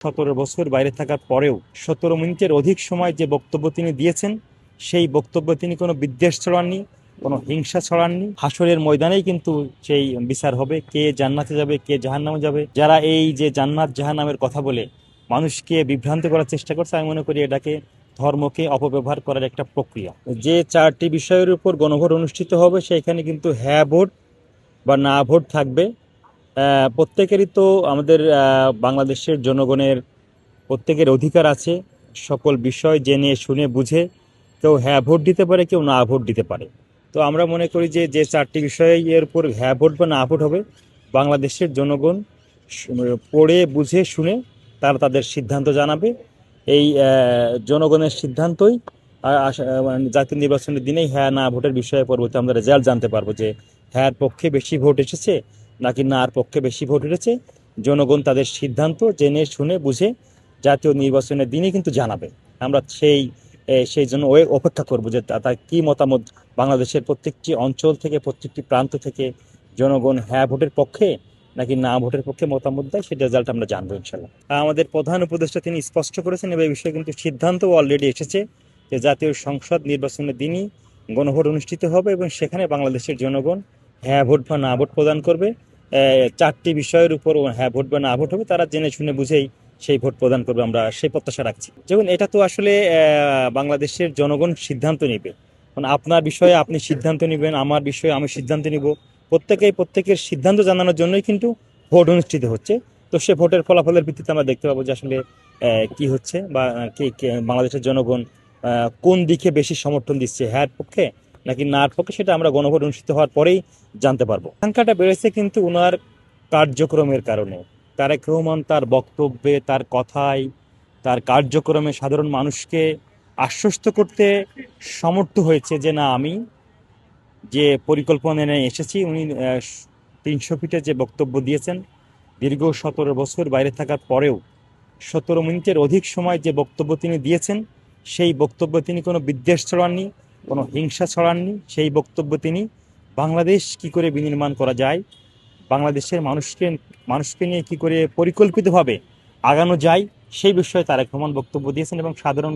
17 বছর বাইরে থাকার পরেও 17 মিনিটের অধিক সময় যে বক্তব্য তিনি দিয়েছেন, সেই বক্তব্য তিনি কোনো বিদ্বেষ ছড়াননি, কোনো হিংসা ছড়াননি। হাসরের ময়দানেই কিন্তু সেই বিচার হবে, কে জান্নাতে যাবে কে জাহান্নামে যাবে। যারা এই যে জান্নাত জাহান্নামের কথা বলে মানুষকে বিভ্রান্ত করার চেষ্টা করছে, আমি মনে করি এটাকে ধর্মকে অপব্যবহার করার একটা প্রক্রিয়া। যে 4টি বিষয়ের উপর গণভোট অনুষ্ঠিত হবে সেখানে কিন্তু হ্যাঁ ভোট বা না ভোট থাকবে। প্রত্যেকেরই তো আমাদের বাংলাদেশের জনগণের প্রত্যেকের অধিকার আছে সকল বিষয় জেনে শুনে বুঝে কেউ হ্যাঁ ভোট দিতে পারে, কেউ না ভোট দিতে পারে। তো আমরা মনে করি যে 4টি বিষয়ে এর উপর হ্যাঁ ভোট বা না ভোট হবে, বাংলাদেশের জনগণ পড়ে বুঝে শুনে তারা তাদের সিদ্ধান্ত জানাবে। এই জনগণের সিদ্ধান্তই মানে জাতীয় নির্বাচনের দিনেই হ্যাঁ না ভোটের বিষয়ে পরবর্তী আমরা রেজাল্ট জানতে পারবো যে হ্যাঁ পক্ষে বেশি ভোট এসেছে নাকি না আর পক্ষে বেশি ভোট এসেছে। জনগণ তাদের সিদ্ধান্ত জেনে শুনে বুঝে জাতীয় নির্বাচনের দিনে কিন্তু জানাবে। আমরা সেই জন্য অপেক্ষা করব যে তার কি মতামত। বাংলাদেশের প্রত্যেকটি অঞ্চল থেকে প্রত্যেকটি প্রান্ত থেকে জনগণ হ্যাঁ ভোটের পক্ষে নাকি না ভোটের পক্ষে মতামত দেয়, সেই রেজাল্ট আমরা জানবো ইনশাল্লাহ। আমাদের প্রধান উপদেষ্টা তিনি স্পষ্ট করেছেন এবং এই বিষয়ে কিন্তু সিদ্ধান্ত অলরেডি এসেছে যে জাতীয় সংসদ নির্বাচনের দিনই গণভোট অনুষ্ঠিত হবে এবং সেখানে বাংলাদেশের জনগণ হ্যাঁ ভোট বা না ভোট প্রদান করবে। 4টি বিষয়ের উপর হ্যাঁ ভোট বা না ভোট হবে, তারা জেনে শুনে বুঝেই সেই ভোট প্রদান করবে, আমরা সেই প্রত্যাশা রাখছি। যেমন এটা তো আসলে বাংলাদেশের জনগণ সিদ্ধান্ত নেবে। মানে আপনার বিষয়ে আপনি সিদ্ধান্ত নেবেন, আমার বিষয়ে আমি সিদ্ধান্ত নিব। প্রত্যেকের সিদ্ধান্ত জানানোর জন্যই কিন্তু ভোট অনুষ্ঠিত হচ্ছে। তো সে ভোটের ফলাফলের ভিত্তিতে আমরা দেখতে পাবো যে আসলে কি হচ্ছে বা বাংলাদেশের জনগণ কোন দিকে বেশি সমর্থন দিচ্ছে, হ্যাঁ পক্ষে নাকি না পক্ষে, সেটা আমরা গণভোট অনুষ্ঠিত হওয়ার পরেই জানতে পারবো। সংখ্যাটা বেড়েছে কিন্তু ওনার কার্যক্রমের কারণে। তারেক রহমান তার বক্তব্যে, তার কথায়, তার কার্যক্রমে সাধারণ মানুষকে আশ্বস্ত করতে সমর্থ হয়েছে যে না, আমি যে পরিকল্পনা নিয়ে এসেছি। উনি 300 ফিটে যে বক্তব্য দিয়েছেন, দীর্ঘ 17 বছর বাইরে থাকার পরেও 17 মিনিটের অধিক সময় যে বক্তব্য তিনি দিয়েছেন, সেই বক্তব্য তিনি কোনো বিদ্বেষ ছড়াননি, কোনো হিংসা ছড়াননি। সেই বক্তব্য তিনি বাংলাদেশ কি করে বিনির্মাণ করা যায়, বাংলাদেশের মানুষকে নিয়ে কি করে পরিকল্পিতভাবে আগানো যায়, সেই বিষয়ে তারেক রহমান বক্তব্য দিয়েছেন এবং সাধারণ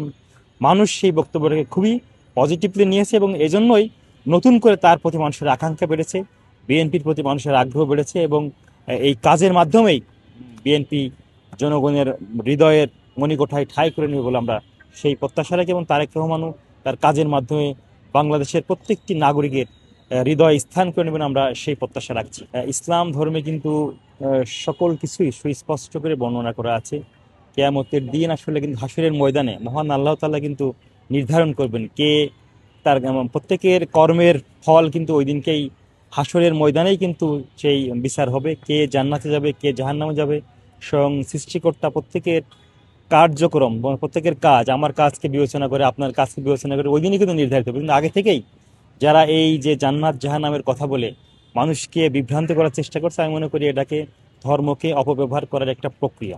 মানুষ সেই বক্তব্যটাকে খুবই পজিটিভলি নিয়েছে এবং এজন্যই নতুন করে তার প্রতি মানুষের আকাঙ্ক্ষা বেড়েছে, বিএনপির প্রতি মানুষের আগ্রহ বেড়েছে এবং এই কাজের মাধ্যমেই বিএনপি জনগণের হৃদয়ের মণিকোঠায় ঠাঁই করে নেবে বলে আমরা সেই প্রত্যাশা রাখি এবং তারেক রহমানও তার কাজের মাধ্যমে বাংলাদেশের প্রত্যেকটি নাগরিকের হৃদয় স্থান করে নেবেন, আমরা সেই প্রত্যাশা রাখছি। ইসলাম ধর্মে কিন্তু সকল কিছুই সুস্পষ্ট করে বর্ণনা করা আছে। কিয়ামতের দিন আসলে কিন্তু হাসরের ময়দানে মহান আল্লাহ তাআলা কিন্তু নির্ধারণ করবেন কে তার প্রত্যেকের কর্মের ফল কিন্তু ওই দিনকেই হাসরের ময়দানেই কিন্তু সেই বিচার হবে, কে জান্নাতে যাবে কে জাহান্নামে যাবে। স্বয়ং সৃষ্টিকর্তা প্রত্যেকের কার্যক্রম, প্রত্যেকের কাজ, আমার কাজকে বিবেচনা করে আপনার কাজকে বিবেচনা করে ওই দিনই কিন্তু নির্ধারিত হবে। কিন্তু আগে থেকেই যারা এই যে জান্নাত জাহান্নামের কথা বলে মানুষকে বিভ্রান্ত করার চেষ্টা করছে, আমি মনে করি এটাকে ধর্মকে অপব্যবহার করার একটা প্রক্রিয়া।